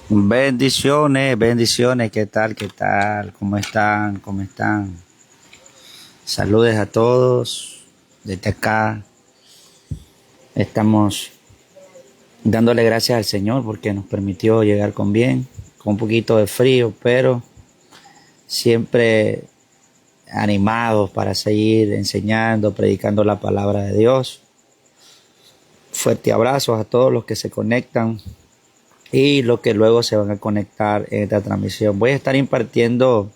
Bendiciones, bendiciones, ¿qué tal? ¿Qué tal? ¿Cómo están? ¿Cómo están? Saludes a todos. Desde acá estamos dándole gracias al Señor porque nos permitió llegar con bien, con un poquito de frío, pero siempre animados para seguir enseñando, predicando la palabra de Dios. Fuerte abrazos a todos los que se conectan y los que luego se van a conectar en esta transmisión. Voy a estar impartiendo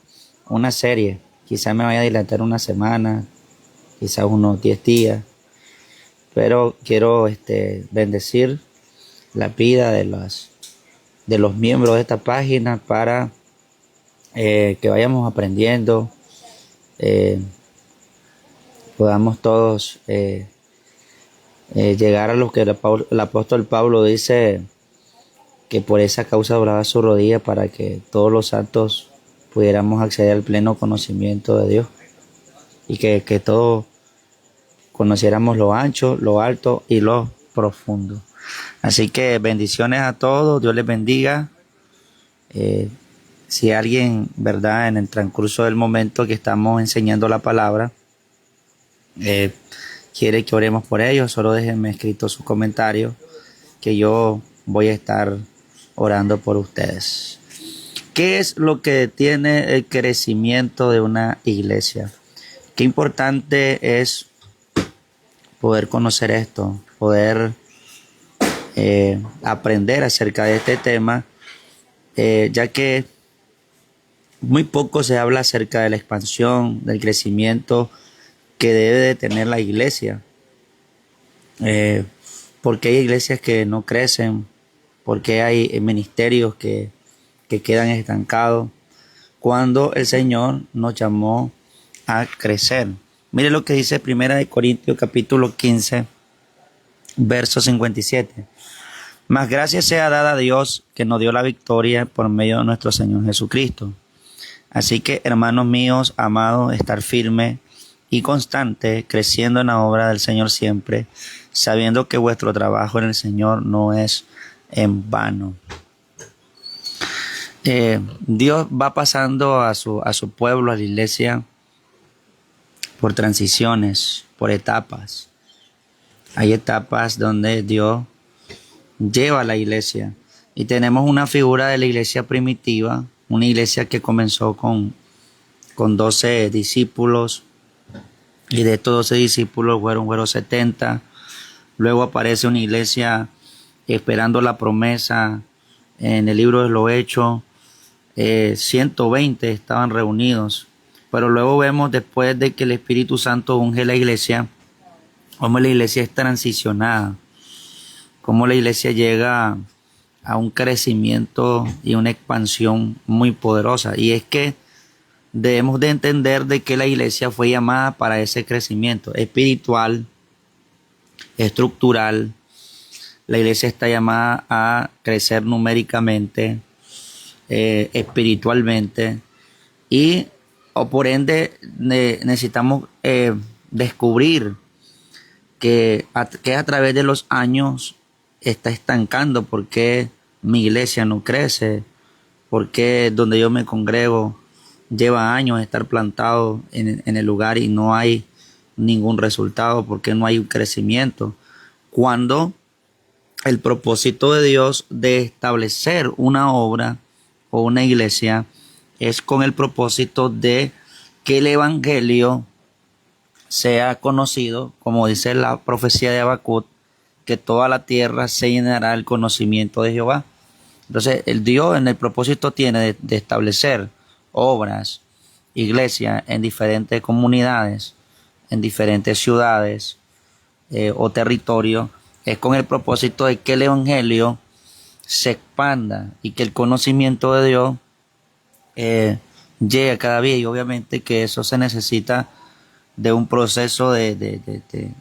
una serie, quizás me vaya a dilatar una semana, quizás unos 10 días, pero quiero bendecir la vida de los miembros de esta página para que vayamos aprendiendo, eh, podamos todos llegar a lo que el apóstol Pablo dice, que por esa causa doblaba su rodilla para que todos los santos pudiéramos acceder al pleno conocimiento de Dios y que todos conociéramos lo ancho, lo alto y lo profundo. Así que bendiciones a todos, Dios les bendiga. Si alguien, verdad, en el transcurso del momento que estamos enseñando la palabra, eh, quiere que oremos por ellos, solo déjenme escrito su comentario, que yo voy a estar orando por ustedes. ¿Qué es lo que detiene el crecimiento de una iglesia? Qué importante es poder conocer esto, poder aprender acerca de este tema, ya que muy poco se habla acerca de la expansión, del crecimiento que debe de tener la iglesia. Porque hay iglesias que no crecen, porque hay ministerios que quedan estancados, cuando el Señor nos llamó a crecer. Mire lo que dice Primera de Corintios capítulo 15, verso 57. Mas gracias sea dada a Dios que nos dio la victoria por medio de nuestro Señor Jesucristo. Así que, hermanos míos, amados, estar firme y constante, creciendo en la obra del Señor siempre, sabiendo que vuestro trabajo en el Señor no es en vano. Dios va pasando a su pueblo, a la iglesia, por transiciones, por etapas. Hay etapas donde Dios lleva a la iglesia. Y tenemos una figura de la iglesia primitiva, una iglesia que comenzó con 12 discípulos, y de estos 12 discípulos fueron 70. Luego aparece una iglesia esperando la promesa. En el libro de los Hechos, 120 estaban reunidos. Pero luego vemos, después de que el Espíritu Santo unge la iglesia, cómo la iglesia es transicionada, cómo la iglesia llega a un crecimiento y una expansión muy poderosa. Y es que debemos de entender de que la iglesia fue llamada para ese crecimiento espiritual, estructural. La iglesia está llamada a crecer numéricamente, espiritualmente, y o por ende necesitamos descubrir que a través de los años está estancando, por qué mi iglesia no crece, por qué donde yo me congrego lleva años estar plantado en el lugar y no hay ningún resultado, por qué no hay un crecimiento, cuando el propósito de Dios de establecer una obra o una iglesia es con el propósito de que el evangelio sea conocido, como dice la profecía de Habacuc, que toda la tierra se llenará del conocimiento de Jehová. Entonces, el Dios en el propósito tiene de establecer obras, iglesias en diferentes comunidades, en diferentes ciudades o territorios, es con el propósito de que el evangelio se expanda y que el conocimiento de Dios llegue cada día. Y obviamente que eso se necesita de un proceso de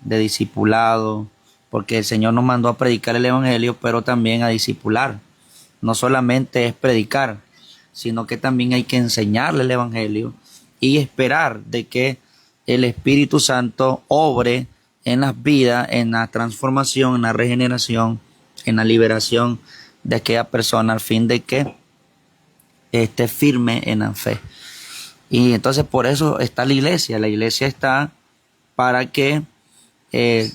discipulado, porque el Señor nos mandó a predicar el evangelio, pero también a discipular. No solamente es predicar, sino que también hay que enseñarle el evangelio y esperar de que el Espíritu Santo obre en las vidas, en la transformación, en la regeneración, en la liberación de aquella persona al fin de que esté firme en la fe. Y entonces por eso está la iglesia. La iglesia está para que llegue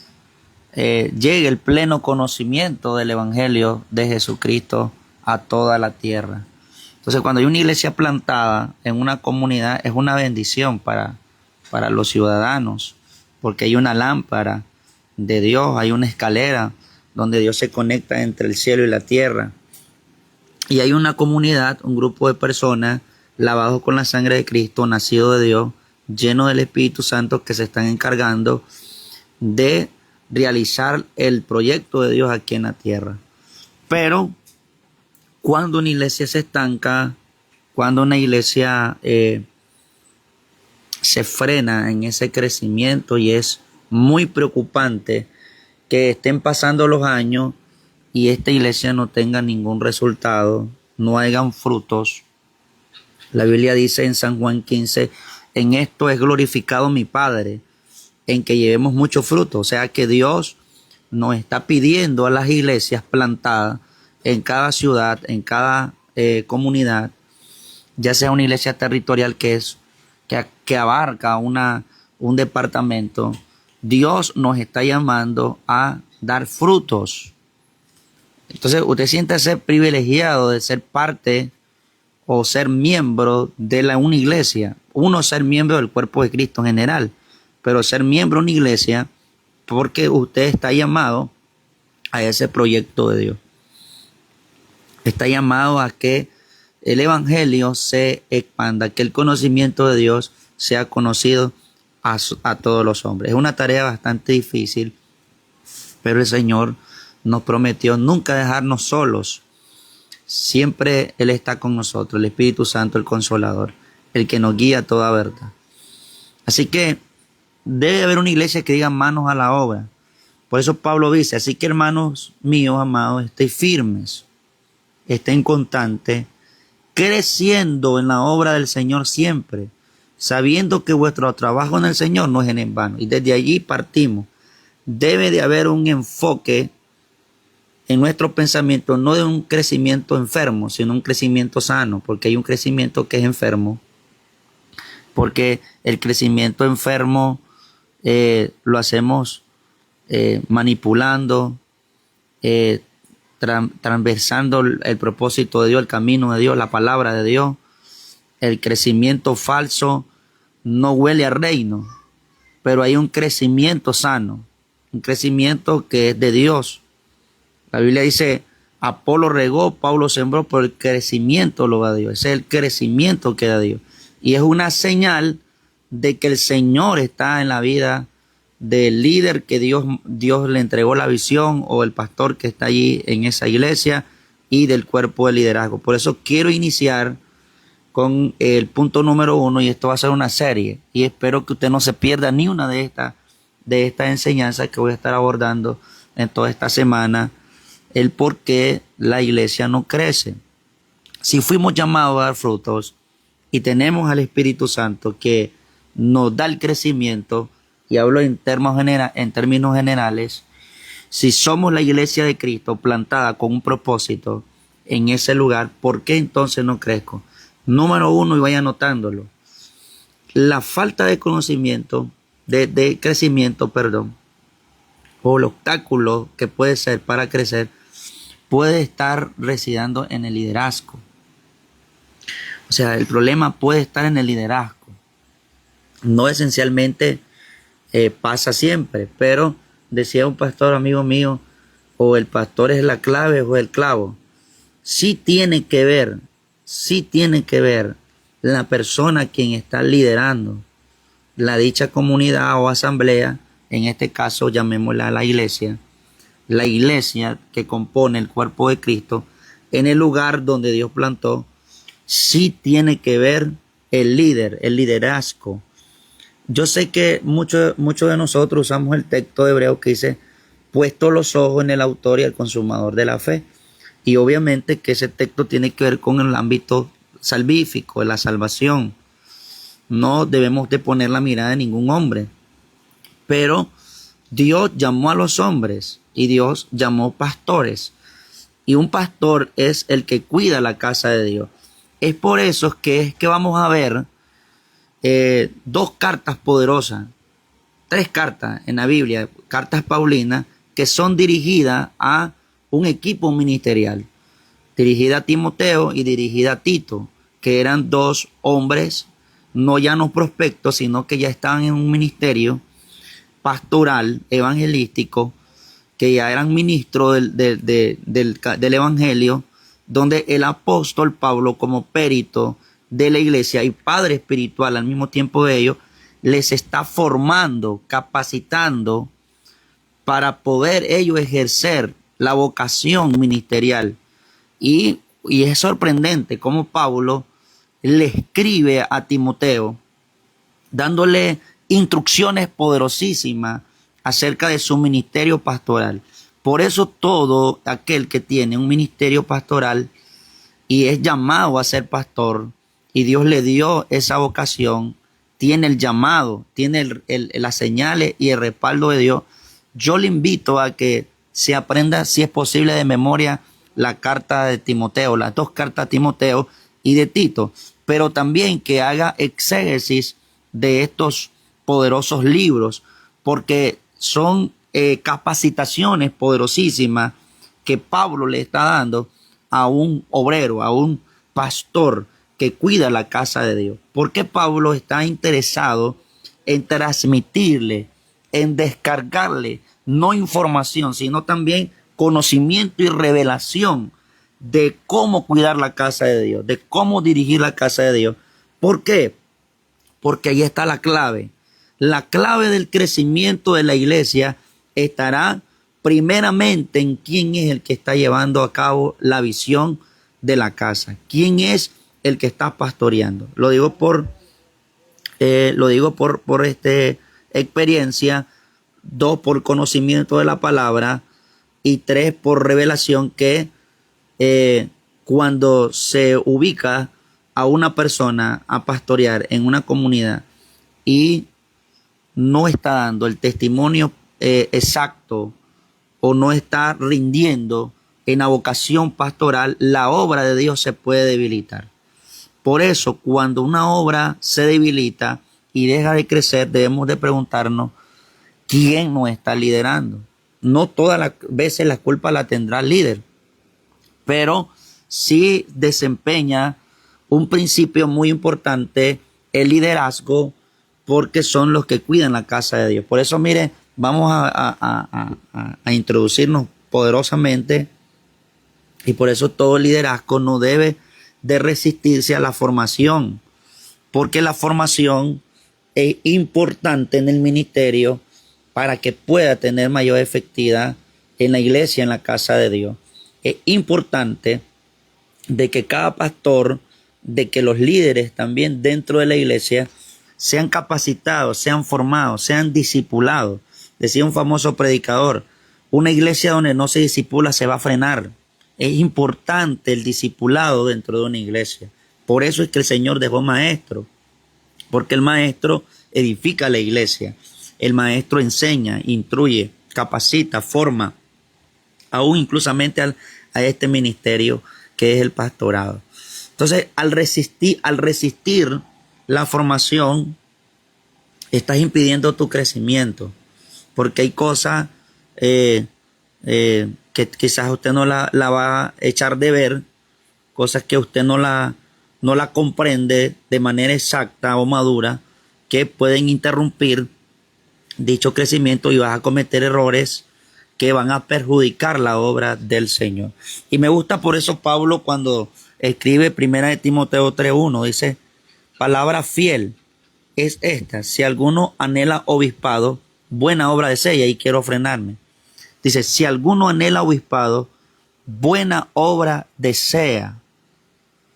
el pleno conocimiento del Evangelio de Jesucristo a toda la tierra. Entonces cuando hay una iglesia plantada en una comunidad es una bendición para los ciudadanos, porque hay una lámpara de Dios, hay una escalera donde Dios se conecta entre el cielo y la tierra. Y hay una comunidad, un grupo de personas lavados con la sangre de Cristo, nacidos de Dios, llenos del Espíritu Santo, que se están encargando de realizar el proyecto de Dios aquí en la tierra. Pero cuando una iglesia se estanca, cuando una iglesia se frena en ese crecimiento, y es muy preocupante que estén pasando los años y esta iglesia no tenga ningún resultado, no hayan frutos. La Biblia dice en San Juan 15, en esto es glorificado mi Padre, en que llevemos mucho fruto. O sea que Dios nos está pidiendo a las iglesias plantadas en cada ciudad, en cada comunidad, ya sea una iglesia territorial que abarca un departamento. Dios nos está llamando a dar frutos. Entonces usted siente ser privilegiado de ser parte o ser miembro de una iglesia. Uno, ser miembro del cuerpo de Cristo en general, pero ser miembro de una iglesia porque usted está llamado a ese proyecto de Dios. Está llamado a que el evangelio se expanda, que el conocimiento de Dios sea conocido a todos los hombres. Es una tarea bastante difícil, pero el Señor nos prometió nunca dejarnos solos. Siempre Él está con nosotros, el Espíritu Santo, el Consolador, el que nos guía a toda verdad. Así que debe haber una iglesia que diga manos a la obra. Por eso Pablo dice, así que hermanos míos, amados, estén firmes, estén constantes, creciendo en la obra del Señor siempre, sabiendo que vuestro trabajo en el Señor no es en vano. Y desde allí partimos. Debe de haber un enfoque en nuestro pensamiento, no de un crecimiento enfermo, sino un crecimiento sano, porque hay un crecimiento que es enfermo, porque el crecimiento enfermo lo hacemos manipulando, transversando el propósito de Dios, el camino de Dios, la palabra de Dios. El crecimiento falso no huele a reino, pero hay un crecimiento sano, un crecimiento que es de Dios. La Biblia dice, Apolo regó, Pablo sembró, pero el crecimiento lo da Dios. Ese es el crecimiento que da Dios. Y es una señal de que el Señor está en la vida del líder que Dios le entregó la visión, o el pastor que está allí en esa iglesia, y del cuerpo de liderazgo. Por eso quiero iniciar con el punto número 1, y esto va a ser una serie, y espero que usted no se pierda ni una de estas enseñanzas que voy a estar abordando en toda esta semana, el por qué la iglesia no crece. Si fuimos llamados a dar frutos y tenemos al Espíritu Santo que nos da el crecimiento, y hablo en términos generales, si somos la iglesia de Cristo plantada con un propósito en ese lugar, ¿por qué entonces no crezco? Número 1, y vaya anotándolo, la falta de conocimiento, de crecimiento, o el obstáculo que puede ser para crecer, puede estar residiendo en el liderazgo. O sea, el problema puede estar en el liderazgo. No esencialmente pasa siempre, pero decía un pastor amigo mío, o el pastor es la clave o el clavo. Sí tiene que ver la persona quien está liderando la dicha comunidad o asamblea, en este caso llamémosla la iglesia que compone el cuerpo de Cristo, en el lugar donde Dios plantó. Sí tiene que ver el líder, el liderazgo. Yo sé que muchos de nosotros usamos el texto de Hebreos que dice, puesto los ojos en el autor y el consumador de la fe. Y obviamente que ese texto tiene que ver con el ámbito salvífico, de la salvación. No debemos de poner la mirada en ningún hombre. Pero Dios llamó a los hombres y Dios llamó pastores. y un pastor es el que cuida la casa de Dios. Es por eso que vamos a ver dos cartas poderosas, tres cartas en la Biblia, cartas paulinas, que son dirigidas a un equipo ministerial, dirigida a Timoteo y dirigida a Tito, que eran dos hombres, no ya no prospectos, sino que ya estaban en un ministerio pastoral, evangelístico, que ya eran ministros del evangelio, donde el apóstol Pablo, como perito de la iglesia y padre espiritual al mismo tiempo de ellos, les está formando, capacitando para poder ellos ejercer la vocación ministerial. Y es sorprendente cómo Pablo le escribe a Timoteo dándole instrucciones poderosísimas acerca de su ministerio pastoral. Por eso todo aquel que tiene un ministerio pastoral y es llamado a ser pastor y Dios le dio esa vocación, tiene el llamado, tiene las señales y el respaldo de Dios. Yo le invito a que se aprenda, si es posible, de memoria la carta de Timoteo, las dos cartas de Timoteo y de Tito, pero también que haga exégesis de estos poderosos libros, porque son capacitaciones poderosísimas que Pablo le está dando a un obrero, a un pastor que cuida la casa de Dios. Porque Pablo está interesado en transmitirle, en descargarle, no información, sino también conocimiento y revelación de cómo cuidar la casa de Dios, de cómo dirigir la casa de Dios. ¿Por qué? Porque ahí está la clave. La clave del crecimiento de la iglesia estará primeramente en quién es el que está llevando a cabo la visión de la casa. ¿Quién es el que está pastoreando? Lo digo por experiencia, dos, por conocimiento de la palabra, y tres, por revelación, que cuando se ubica a una persona a pastorear en una comunidad y no está dando el testimonio exacto o no está rindiendo en la vocación pastoral, la obra de Dios se puede debilitar. Por eso, cuando una obra se debilita y deja de crecer, debemos de preguntarnos quién nos está liderando. No todas las veces la culpa la tendrá el líder, pero sí desempeña un principio muy importante, el liderazgo, porque son los que cuidan la casa de Dios. Por eso, mire, vamos a introducirnos poderosamente, y por eso todo liderazgo no debe de resistirse a la formación, porque la formación es importante en el ministerio para que pueda tener mayor efectividad en la iglesia, en la casa de Dios. Es importante de que cada pastor, de que los líderes también dentro de la iglesia sean capacitados, sean formados, sean discipulados. Decía un famoso predicador, una iglesia donde no se discipula se va a frenar. Es importante el discipulado dentro de una iglesia. Por eso es que el Señor dejó maestro, porque el maestro edifica la iglesia. El maestro enseña, instruye, capacita, forma, aún inclusamente a este ministerio que es el pastorado. Entonces, al resistir la formación, estás impidiendo tu crecimiento, porque hay cosas que quizás usted no la va a echar de ver, cosas que usted no la comprende de manera exacta o madura, que pueden interrumpir dicho crecimiento y vas a cometer errores que van a perjudicar la obra del Señor. Y me gusta por eso Pablo cuando escribe 1 Timoteo 3:1, dice, palabra fiel es esta, si alguno anhela obispado, buena obra desea, y quiero frenarme. Dice, si alguno anhela obispado, buena obra desea.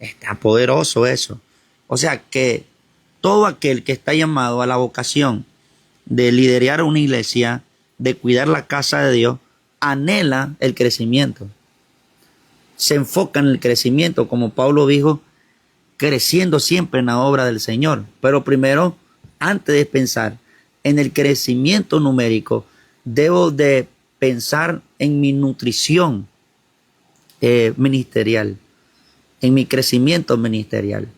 Está poderoso eso. O sea que todo aquel que está llamado a la vocación de liderar una iglesia, de cuidar la casa de Dios, anhela el crecimiento. Se enfoca en el crecimiento, como Pablo dijo, creciendo siempre en la obra del Señor. Pero primero, antes de pensar en el crecimiento numérico, debo de pensar en mi nutrición ministerial, en mi crecimiento ministerial.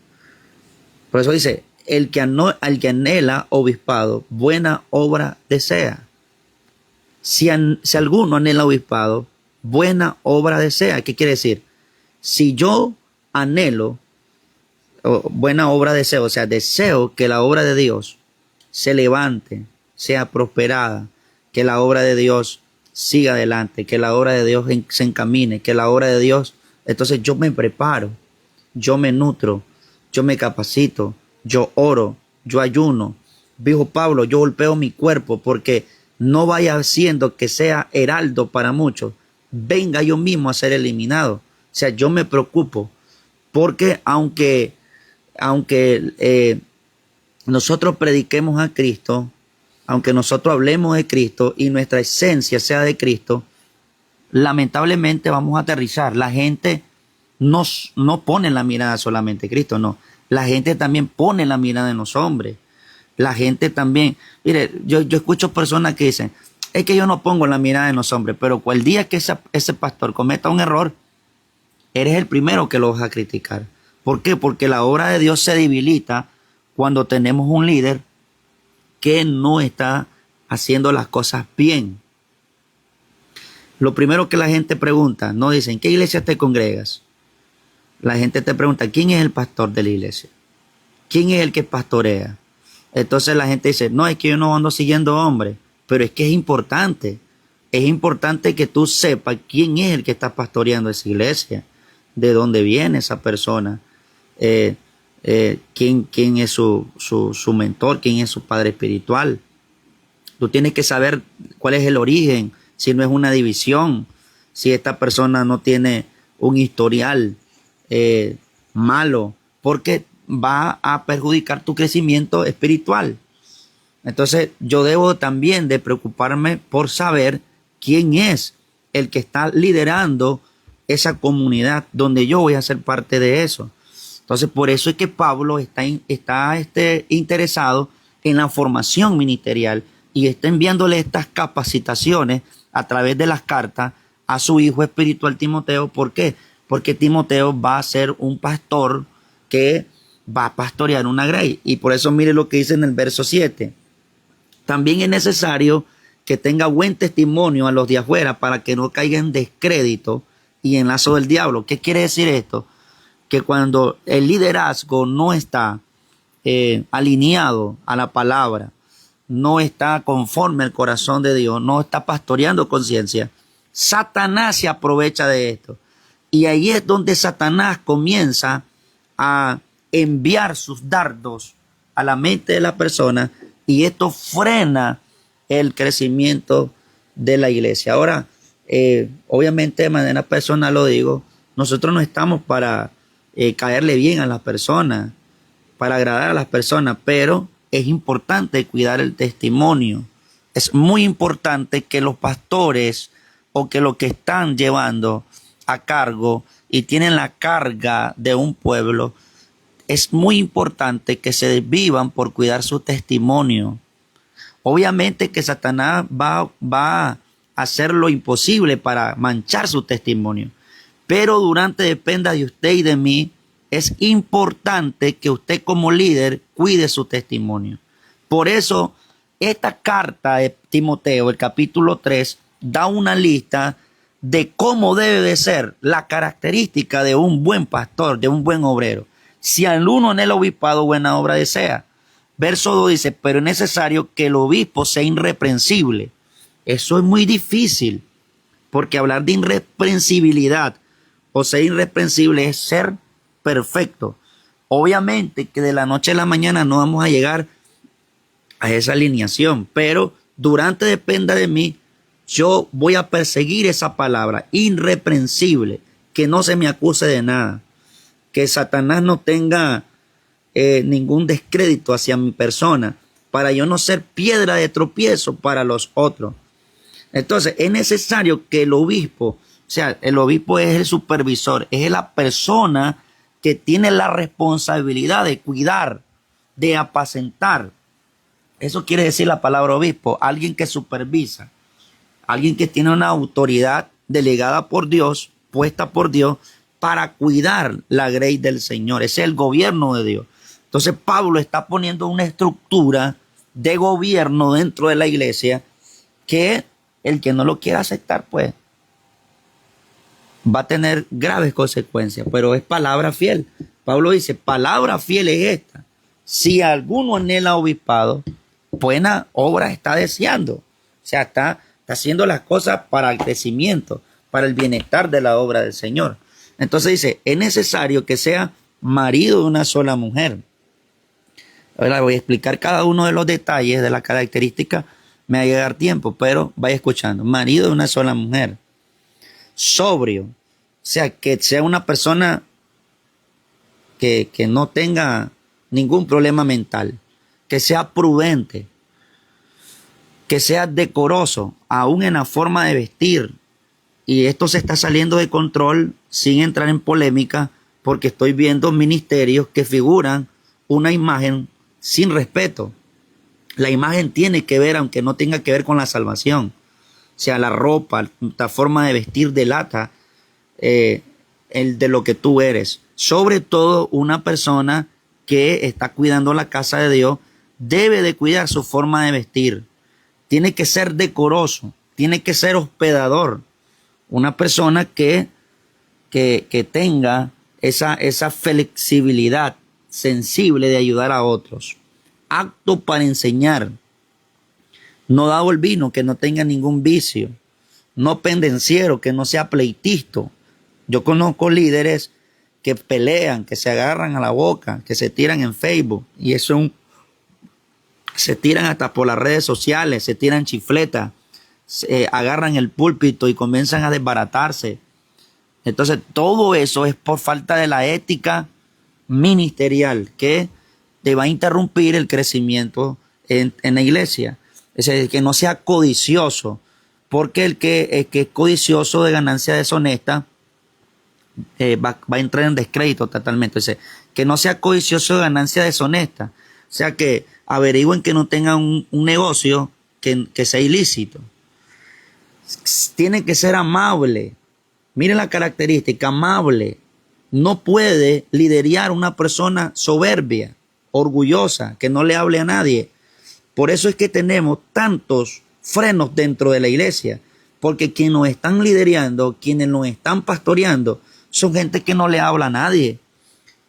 Por eso dice, al que anhela obispado, buena obra desea. Si alguno anhela obispado, buena obra desea. ¿Qué quiere decir? Si yo anhelo buena obra deseo, o sea, deseo que la obra de Dios se levante, sea prosperada, que la obra de Dios siga adelante, que la obra de Dios se encamine, que la obra de Dios, entonces yo me preparo, yo me nutro, yo me capacito, yo oro, yo ayuno. Dijo Pablo, yo golpeo mi cuerpo porque no vaya haciendo que sea heraldo para muchos, venga yo mismo a ser eliminado. O sea, yo me preocupo porque aunque nosotros prediquemos a Cristo, aunque nosotros hablemos de Cristo y nuestra esencia sea de Cristo, lamentablemente vamos a aterrizar. La gente no pone la mirada solamente en Cristo, no. La gente también pone la mirada en los hombres. La gente también, mire, yo escucho personas que dicen, es que yo no pongo la mirada en los hombres, pero el día que ese pastor cometa un error, eres el primero que lo vas a criticar. ¿Por qué? Porque la obra de Dios se debilita cuando tenemos un líder que no está haciendo las cosas bien. Lo primero que la gente pregunta, no dicen, ¿qué iglesia te congregas? La gente te pregunta, ¿quién es el pastor de la iglesia? ¿Quién es el que pastorea? Entonces la gente dice, no, es que yo no ando siguiendo hombres, pero es que es importante. Es importante que tú sepas quién es el que está pastoreando esa iglesia, de dónde viene esa persona, quién es su mentor, quién es su padre espiritual. Tú tienes que saber cuál es el origen, si no es una división, si esta persona no tiene un historial malo, porque va a perjudicar tu crecimiento espiritual. Entonces yo debo también de preocuparme por saber quién es el que está liderando esa comunidad donde yo voy a ser parte de eso. Entonces por eso es que Pablo está interesado en la formación ministerial y está enviándole estas capacitaciones a través de las cartas a su hijo espiritual Timoteo. ¿Por qué? Porque Timoteo va a ser un pastor que va a pastorear una grey. Y por eso mire lo que dice en el verso 7. También es necesario que tenga buen testimonio a los de afuera para que no caiga en descrédito y en lazo del diablo. ¿Qué quiere decir esto? Que cuando el liderazgo no está alineado a la palabra, no está conforme al corazón de Dios, no está pastoreando conciencia, Satanás se aprovecha de esto. Y ahí es donde Satanás comienza a enviar sus dardos a la mente de la persona y esto frena el crecimiento de la iglesia. Ahora, obviamente de manera personal lo digo, nosotros no estamos para caerle bien a las personas, para agradar a las personas, pero es importante cuidar el testimonio. Es muy importante que los pastores o que los que están llevando a cargo y tienen la carga de un pueblo, es muy importante que se desvivan por cuidar su testimonio. Obviamente que Satanás va a hacer lo imposible para manchar su testimonio, pero dependa de usted y de mí, es importante que usted como líder cuide su testimonio. Por eso, esta carta de Timoteo, el capítulo 3, da una lista de cómo debe de ser la característica de un buen pastor, de un buen obrero. Si al uno en el obispado buena obra desea. Verso 2 dice, pero es necesario que el obispo sea irreprensible. Eso es muy difícil, porque hablar de irreprensibilidad o ser irreprensible es ser perfecto. Obviamente que de la noche a la mañana no vamos a llegar a esa alineación, pero dependa de mí, yo voy a perseguir esa palabra, irreprensible, que no se me acuse de nada, que Satanás no tenga ningún descrédito hacia mi persona, para yo no ser piedra de tropiezo para los otros. Entonces es necesario que el obispo, o sea, el obispo es el supervisor, es la persona que tiene la responsabilidad de cuidar, de apacentar. Eso quiere decir la palabra obispo, alguien que supervisa, alguien que tiene una autoridad delegada por Dios puesta por Dios para cuidar la grey del Señor. Ese es el gobierno de Dios. Entonces Pablo está poniendo una estructura de gobierno dentro de la iglesia que el que no lo quiera aceptar, pues va a tener graves consecuencias, pero es palabra fiel. Pablo dice, palabra fiel es esta: si alguno anhela obispado, buena obra está deseando. O sea, está haciendo las cosas para el crecimiento, para el bienestar de la obra del Señor. Entonces dice, es necesario que sea marido de una sola mujer. Ahora voy a explicar cada uno de los detalles de la característica, me va a llegar tiempo, pero vaya escuchando. Marido de una sola mujer. Sobrio, o sea, que sea una persona que no tenga ningún problema mental, que sea prudente, que sea decoroso, aún en la forma de vestir. Y esto se está saliendo de control sin entrar en polémica, porque estoy viendo ministerios que figuran una imagen sin respeto. La imagen tiene que ver, aunque no tenga que ver con la salvación. O sea, la ropa, la forma de vestir delata el de lo que tú eres. Sobre todo una persona que está cuidando la casa de Dios debe de cuidar su forma de vestir. Tiene que ser decoroso, tiene que ser hospedador. Una persona que tenga esa flexibilidad sensible de ayudar a otros. Apto para enseñar. No dado el vino, que no tenga ningún vicio. No pendenciero, que no sea pleitisto. Yo conozco líderes que pelean, que se agarran a la boca, que se tiran en Facebook. Y eso se tiran hasta por las redes sociales, se tiran chifletas, agarran el púlpito y comienzan a desbaratarse. Entonces todo eso es por falta de la ética ministerial que te va a interrumpir el crecimiento en la iglesia. Es decir, que no sea codicioso, porque el que es codicioso de ganancia deshonesta va a entrar en descrédito totalmente. O sea, que no sea codicioso de ganancia deshonesta. O sea, que averigüen que no tengan un negocio que sea ilícito. Tiene que ser amable. Miren la característica, amable. No puede liderar una persona soberbia, orgullosa, que no le hable a nadie. Por eso es que tenemos tantos frenos dentro de la iglesia, porque quienes nos están liderando, quienes nos están pastoreando, son gente que no le habla a nadie,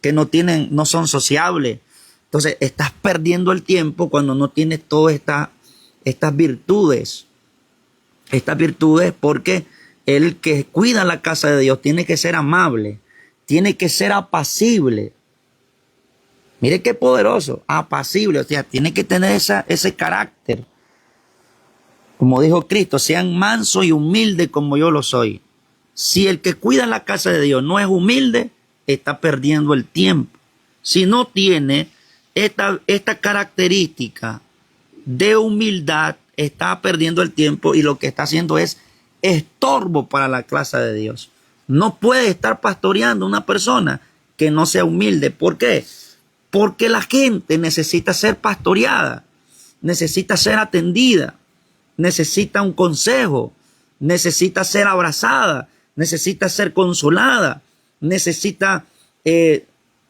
que no son sociables. Entonces estás perdiendo el tiempo cuando no tienes todas estas virtudes. Estas virtudes, porque el que cuida la casa de Dios tiene que ser amable, tiene que ser apacible. Mire qué poderoso, apacible, o sea, tiene que tener ese carácter. Como dijo Cristo, sean mansos y humildes como yo lo soy. Si el que cuida la casa de Dios no es humilde, está perdiendo el tiempo. Si no tiene esta característica de humildad, está perdiendo el tiempo y lo que está haciendo es estorbo para la casa de Dios. No puede estar pastoreando una persona que no sea humilde. ¿Por qué? Porque la gente necesita ser pastoreada, necesita ser atendida, necesita un consejo, necesita ser abrazada, necesita ser consolada, necesita ser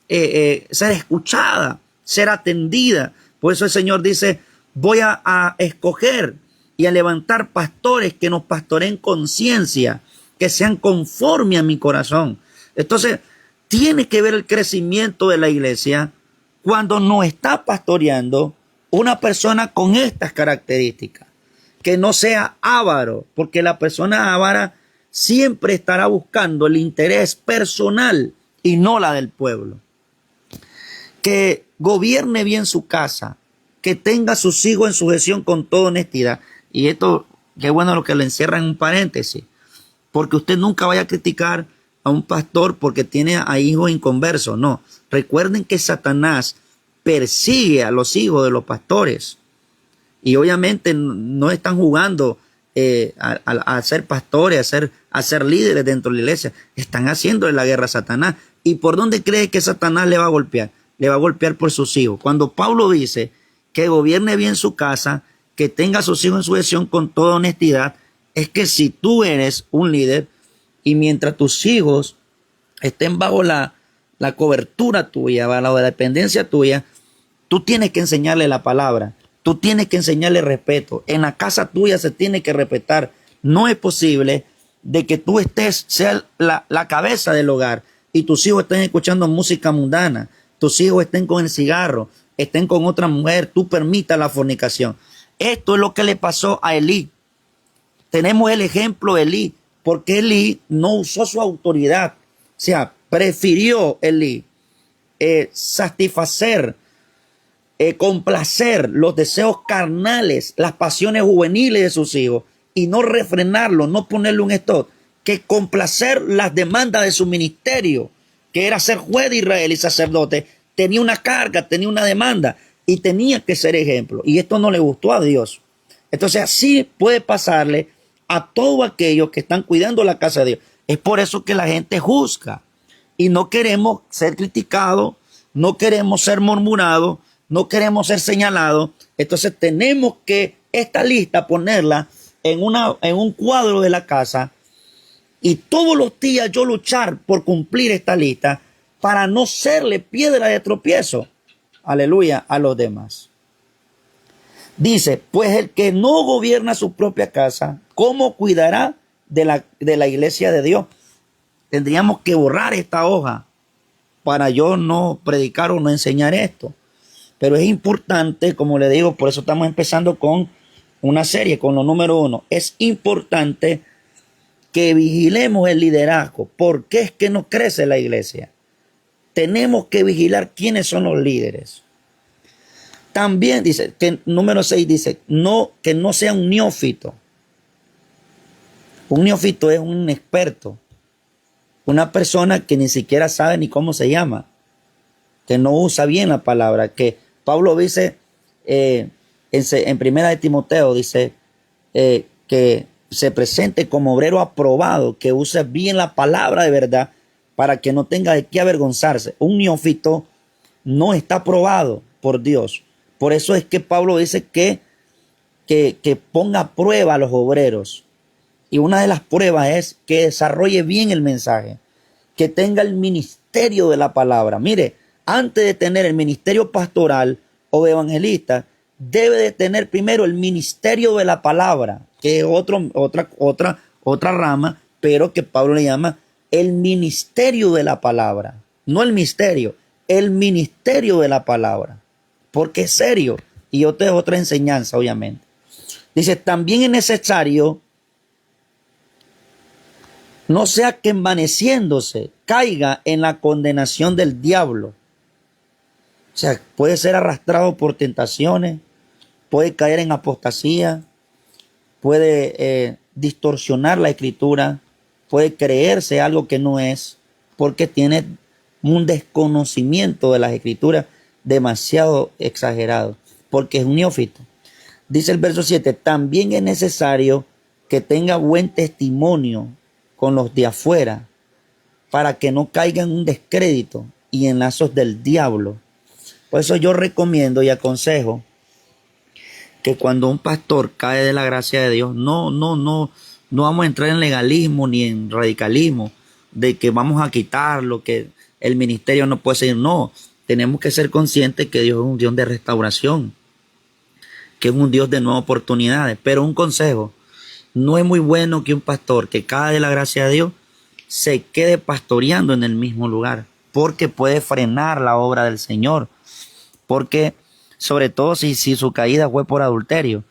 escuchada, ser atendida. Por eso el Señor dice, voy a escoger y a levantar pastores que nos pastoreen con ciencia, que sean conforme a mi corazón. Entonces, tiene que ver el crecimiento de la iglesia cuando nos está pastoreando una persona con estas características. Que no sea avaro, porque la persona avara siempre estará buscando el interés personal y no la del pueblo. Que gobierne bien su casa, que tenga a sus hijos en sujeción con toda honestidad. Y esto, qué bueno lo que lo encierra en un paréntesis, porque usted nunca vaya a criticar a un pastor porque tiene a hijos inconversos. No, recuerden que Satanás persigue a los hijos de los pastores. Y obviamente no están jugando a ser pastores, a ser líderes dentro de la iglesia. Están haciéndole la guerra a Satanás. ¿Y por dónde cree que Satanás le va a golpear? Le va a golpear por sus hijos. Cuando Pablo dice que gobierne bien su casa, que tenga a sus hijos en sujeción con toda honestidad, es que si tú eres un líder, Y mientras tus hijos estén bajo la cobertura tuya, bajo la dependencia tuya, tú tienes que enseñarle la palabra. Tú tienes que enseñarle respeto. En la casa tuya se tiene que respetar. No es posible de que tú seas la cabeza del hogar y tus hijos estén escuchando música mundana, tus hijos estén con el cigarro, estén con otra mujer, tú permitas la fornicación. Esto es lo que le pasó a Elí. Tenemos el ejemplo de Elí, porque Elí no usó su autoridad. O sea, prefirió Elí satisfacer, complacer los deseos carnales, las pasiones juveniles de sus hijos y no refrenarlo, no ponerle un stop, que complacer las demandas de su ministerio, que era ser juez de Israel y sacerdote. Tenía una carga, tenía una demanda y tenía que ser ejemplo. Y esto no le gustó a Dios. Entonces así puede pasarle a todos aquellos que están cuidando la casa de Dios. Es por eso que la gente juzga y no queremos ser criticados, no queremos ser murmurados, no queremos ser señalados. Entonces tenemos que esta lista ponerla en un cuadro de la casa y todos los días yo luchar por cumplir esta lista para no serle piedra de tropiezo, aleluya, a los demás. Dice, pues el que no gobierna su propia casa, ¿cómo cuidará de la iglesia de Dios? Tendríamos que borrar esta hoja para yo no predicar o no enseñar esto. Pero es importante, como le digo, por eso estamos empezando con una serie, con lo número 1. Es importante que vigilemos el liderazgo. ¿Por qué es que no crece la iglesia? Tenemos que vigilar quiénes son los líderes. También dice, que número 6 dice, que no sea un neófito. Un neófito es un experto. Una persona que ni siquiera sabe ni cómo se llama. Que no usa bien la palabra. Que Pablo dice en primera de Timoteo, dice que se presente como obrero aprobado, que use bien la palabra de verdad para que no tenga de qué avergonzarse. Un neófito no está aprobado por Dios. Por eso es que Pablo dice que ponga a prueba a los obreros. Y una de las pruebas es que desarrolle bien el mensaje, que tenga el ministerio de la palabra. Mire, antes de tener el ministerio pastoral o de evangelista, debe de tener primero el ministerio de la palabra, que es otra rama, pero que Pablo le llama el ministerio de la palabra. No el misterio, el ministerio de la palabra. Porque es serio. Y otra es otra enseñanza, obviamente. Dice, también es necesario, no sea que envaneciéndose caiga en la condenación del diablo. O sea, puede ser arrastrado por tentaciones, puede caer en apostasía, puede distorsionar la escritura, puede creerse algo que no es, porque tiene un desconocimiento de las escrituras demasiado exagerado, porque es un neófito. Dice el verso 7, también es necesario que tenga buen testimonio con los de afuera, para que no caiga en un descrédito y en lazos del diablo. Por eso yo recomiendo y aconsejo que cuando un pastor cae de la gracia de Dios, no vamos a entrar en legalismo ni en radicalismo, de que vamos a quitarlo, que el ministerio no puede ser. No, tenemos que ser conscientes que Dios es un Dios de restauración, que es un Dios de nuevas oportunidades. Pero un consejo, no es muy bueno que un pastor que cae de la gracia de Dios se quede pastoreando en el mismo lugar, porque puede frenar la obra del Señor. Porque, sobre todo si su caída fue por adulterio,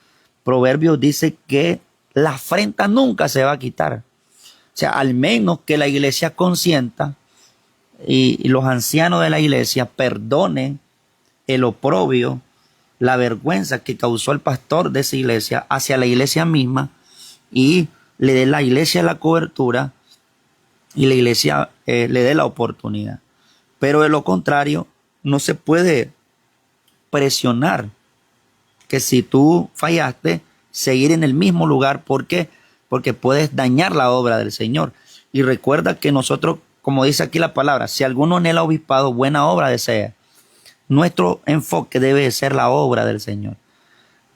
Proverbios dice que la afrenta nunca se va a quitar. O sea, al menos que la iglesia consienta y los ancianos de la iglesia perdonen el oprobio, la vergüenza que causó el pastor de esa iglesia hacia la iglesia misma, y le dé la iglesia la cobertura y la iglesia le dé la oportunidad. Pero de lo contrario, no se puede presionar que si tú fallaste, seguir en el mismo lugar. ¿Por qué? Porque puedes dañar la obra del Señor. Y recuerda que nosotros, como dice aquí la palabra, si alguno anhela obispado, buena obra desea. Nuestro enfoque debe ser la obra del Señor.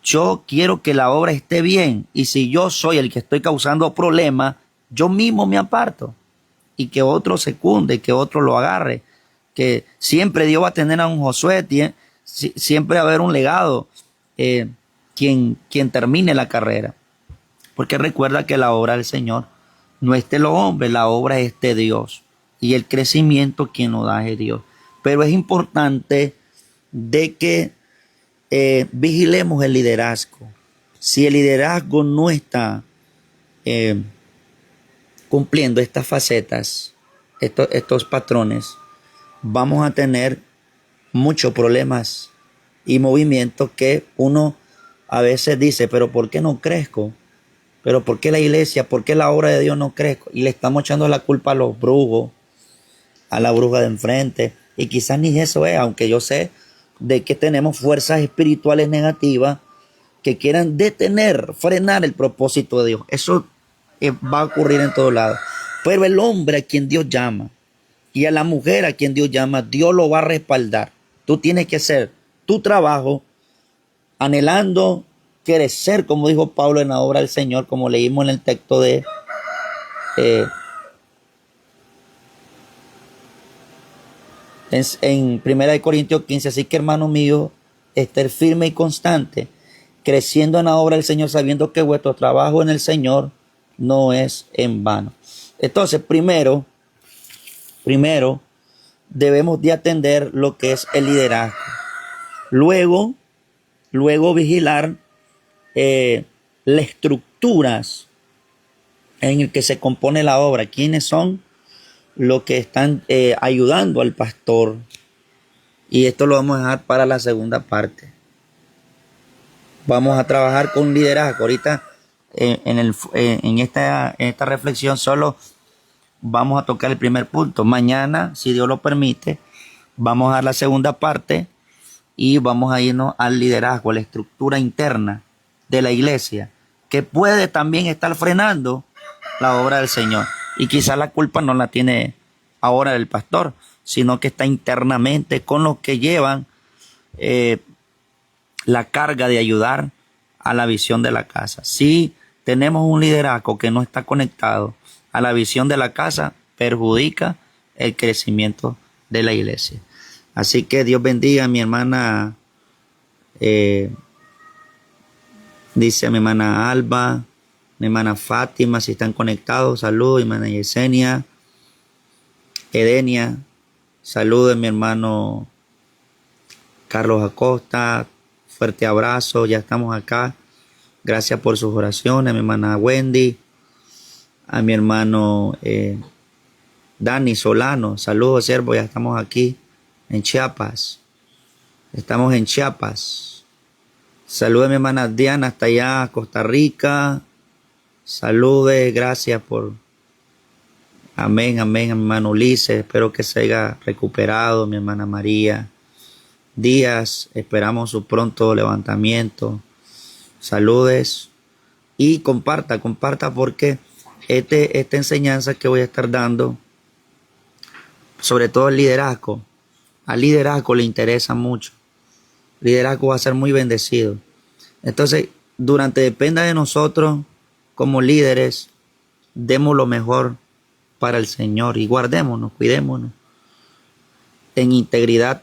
Yo quiero que la obra esté bien, y si yo soy el que estoy causando problemas, yo mismo me aparto y que otro secunde, que otro lo agarre, que siempre Dios va a tener a un Josué, siempre va a haber un legado, quien termine la carrera. Porque recuerda que la obra del Señor no es de los hombres, la obra es de Dios. Y el crecimiento quien lo da es Dios. Pero es importante de que vigilemos el liderazgo. Si el liderazgo no está cumpliendo estas facetas, estos patrones, vamos a tener muchos problemas y movimientos que uno a veces dice, pero ¿por qué no crezco? ¿Pero por qué la iglesia, por qué la obra de Dios no crezco? Y le estamos echando la culpa a los brujos, a la bruja de enfrente. Y quizás ni eso es, aunque yo sé de que tenemos fuerzas espirituales negativas que quieran detener, frenar el propósito de Dios. Eso va a ocurrir en todos lados. Pero el hombre a quien Dios llama y a la mujer a quien Dios llama, Dios lo va a respaldar. Tú tienes que hacer tu trabajo anhelando crecer, como dijo Pablo en la obra del Señor, como leímos en el texto de en 1 Corintios 15. Así que, hermano mío, estar firme y constante, creciendo en la obra del Señor, sabiendo que vuestro trabajo en el Señor no es en vano. Entonces, primero debemos de atender lo que es el liderazgo. Luego vigilar las estructuras en el que se compone la obra. ¿Quiénes son los que están ayudando al pastor? Y esto lo vamos a dejar para la segunda parte. Vamos a trabajar con liderazgo. Ahorita en esta reflexión solo vamos a tocar el primer punto. Mañana, si Dios lo permite, vamos a dar la segunda parte y vamos a irnos al liderazgo, a la estructura interna de la iglesia, que puede también estar frenando la obra del Señor. Y quizás la culpa no la tiene ahora el pastor, sino que está internamente con los que llevan la carga de ayudar a la visión de la casa. Si tenemos un liderazgo que no está conectado a la visión de la casa, perjudica el crecimiento de la iglesia. Así que Dios bendiga a mi hermana, dice a mi hermana Alba, mi hermana Fátima, si están conectados, saludos, mi hermana Yesenia, Edenia, saludos, mi hermano Carlos Acosta, fuerte abrazo, ya estamos acá, gracias por sus oraciones, a mi hermana Wendy, a mi hermano Dani Solano, saludos, siervo, ya estamos aquí en Chiapas, estamos en Chiapas. Saludos a mi hermana Diana hasta allá, Costa Rica. Saludes, gracias por... Amén, amén, a mi hermano Ulises. Espero que se haya recuperado, mi hermana María Díaz. Esperamos su pronto levantamiento. Saludes. Y comparta porque esta enseñanza que voy a estar dando, sobre todo el liderazgo, al liderazgo le interesa mucho. El liderazgo va a ser muy bendecido. Entonces, dependa de nosotros como líderes, demos lo mejor para el Señor y guardémonos, cuidémonos en integridad,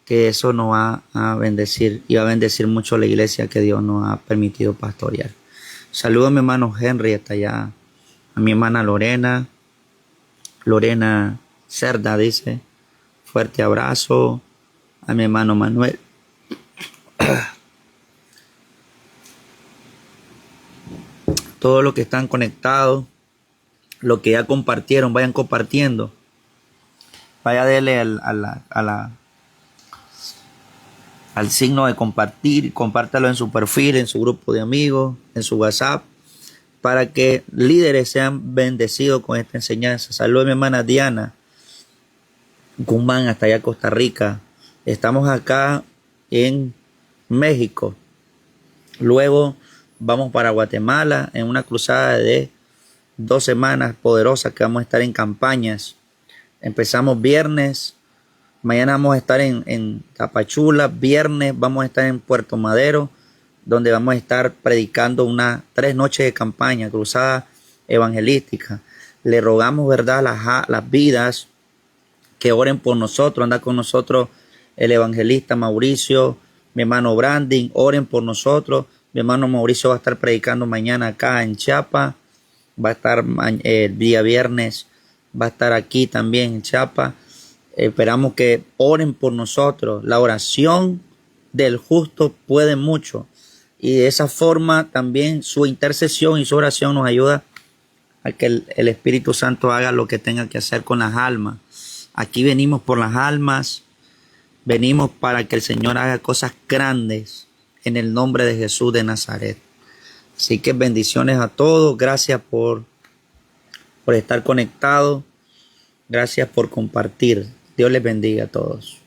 que eso nos va a bendecir y va a bendecir mucho la iglesia que Dios nos ha permitido pastorear. Saludo a mi hermano Henry hasta allá, a mi hermana Lorena Cerda dice, fuerte abrazo, a mi hermano Manuel. Todos los que están conectados, los que ya compartieron, vayan compartiendo. Vaya a darle al signo de compartir, compártalo en su perfil, en su grupo de amigos, en su WhatsApp, para que líderes sean bendecidos con esta enseñanza. Saludos a mi hermana Diana Guzmán hasta allá Costa Rica. Estamos acá en México. Luego vamos para Guatemala en una cruzada de 2 semanas poderosas que vamos a estar en campañas. Empezamos viernes, mañana vamos a estar en Tapachula, viernes vamos a estar en Puerto Madero, donde vamos a estar predicando 3 noches de campaña, cruzada evangelística. Le rogamos, ¿verdad?, las vidas que oren por nosotros. Anda con nosotros el evangelista Mauricio, mi hermano Brandon, oren por nosotros. Mi hermano Mauricio va a estar predicando mañana acá en Chiapas. Va a estar el día viernes, va a estar aquí también en Chiapas. Esperamos que oren por nosotros. La oración del justo puede mucho. Y de esa forma también su intercesión y su oración nos ayuda a que el Espíritu Santo haga lo que tenga que hacer con las almas. Aquí venimos por las almas. Venimos para que el Señor haga cosas grandes en el nombre de Jesús de Nazaret. Así que bendiciones a todos. Gracias por estar conectados. Gracias por compartir. Dios les bendiga a todos.